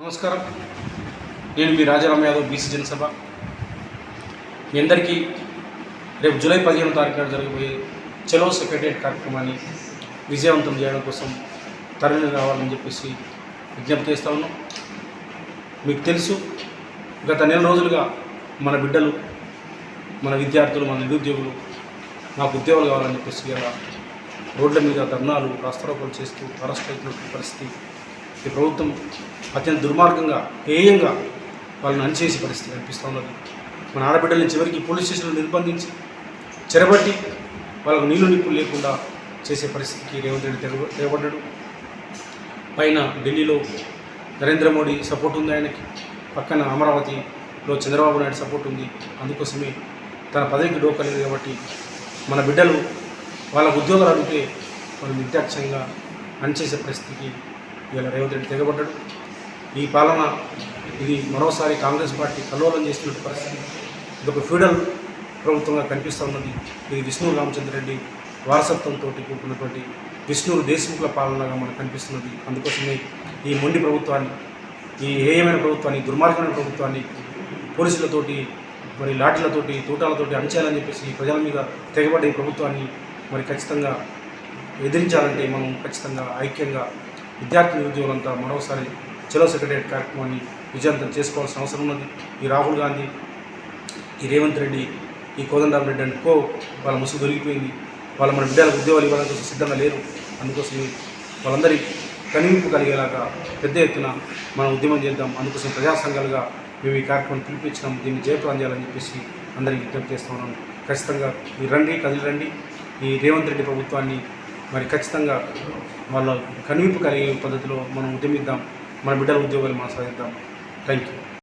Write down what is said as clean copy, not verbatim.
నమస్కారం. నేను మీ రాజారాం యాదవ్, బీసీ జనసభ. మీ అందరికీ రేపు జూలై 15వ తారీఖు నాడు జరగబోయే చలో సెక్రటరియట్ కార్యక్రమాన్ని విజయవంతం చేయడం కోసం తరలి రావాలని చెప్పేసి విజ్ఞప్తి చేస్తూ ఉన్నాం. మీకు తెలుసు, గత నెల రోజులుగా మన బిడ్డలు, మన విద్యార్థులు, మన నిరుద్యోగులు మాకు ఉద్యోగాలు కావాలని చెప్పేసి ఇలా రోడ్ల మీద ధర్నాలు, రాస్తారోకోలు చేస్తూ అరెస్ట్ అవుతున్న పరిస్థితి. ఈ ప్రభుత్వం అత్యంత దుర్మార్గంగా, హేయంగా వాళ్ళని అణిచేసే పరిస్థితి కనిపిస్తూ ఉన్నది. మన ఆడబిడ్డల్ని చివరికి పోలీస్ స్టేషన్లో నిర్బంధించి చెరబట్టి వాళ్ళకు నీళ్లు నిప్పులు లేకుండా చేసే పరిస్థితికి రేవంత్ రెడ్డి తెగబడ్డాడు. పైన ఢిల్లీలో నరేంద్ర మోడీ సపోర్ట్ ఉంది ఆయనకి, పక్కన అమరావతిలో చంద్రబాబు నాయుడు సపోర్ట్ ఉంది. అందుకోసమే తన పదవికి డోకలేదు కాబట్టి మన బిడ్డలు వాళ్ళకు ఉద్యోగాలు అడిగితే వాళ్ళు నిర్దాక్ష్యంగా అణిచేసే పరిస్థితికి ఇవాళ రేవంత్ రెడ్డి తెగబడ్డాడు. ఈ పాలన ఇది మరోసారి కాంగ్రెస్ పార్టీ కల్లోలం చేసినటువంటి పరిస్థితి. ఇది ఒక ఫ్యూడల్ ప్రభుత్వంగా కనిపిస్తూ ఉన్నది. ఇది విష్ణు రామచంద్రరెడ్డి వారసత్వంతో కూడుకున్నటువంటి విష్ణు దేశముఖుల పాలనగా మనకు కనిపిస్తున్నది. అందుకోసమే ఈ మొండి ప్రభుత్వాన్ని, ఈ హేయమైన ప్రభుత్వాన్ని, దుర్మార్గమైన ప్రభుత్వాన్ని పోలీసులతోటి, మరి లాఠీలతోటి, తూటాలతోటి అణిచేయాలని చెప్పేసి ప్రజల మీద తెగబడ్డ ఈ ప్రభుత్వాన్ని మరి ఖచ్చితంగా ఎదిరించాలంటే మనం ఖచ్చితంగా ఐక్యంగా విద్యార్థి నిరుద్యోగులంతా మరోసారి చలో సెక్రటరియట్ కార్యక్రమాన్ని విజయవంతం చేసుకోవాల్సిన అవసరం ఉన్నది. ఈ రాహుల్ గాంధీ, ఈ రేవంత్ రెడ్డి, ఈ కోదండరామ్ రెడ్డి అండ్ వాళ్ళ ముసుగు దొరికిపోయింది. వాళ్ళ మన బిడ్డలకు ఉద్యోగాలు ఇవ్వడానికి సిద్ధంగా లేరు. అందుకోసం వాళ్ళందరి కనివింపు కలిగేలాగా పెద్ద ఎత్తున మనం ఉద్యమం చేద్దాం. అందుకోసం ప్రజా సంఘాలుగా మేము ఈ కార్యక్రమం పిలిపించినాం. దీన్ని జయప్రదం చేయాలని చెప్పేసి అందరికీ విజ్ఞప్తి చేస్తూ ఉన్నాం. ఖచ్చితంగా మీరు రండి, కదిలి రండి. ఈ రేవంత్ రెడ్డి ప్రభుత్వాన్ని మరి ఖచ్చితంగా వాళ్ళ కనివింపు కలిగే పద్ధతిలో మనం ఉద్యమిద్దాం. మన బిడ్డల ఉద్యోగాలు మనం సాధిద్దాం. Thank you.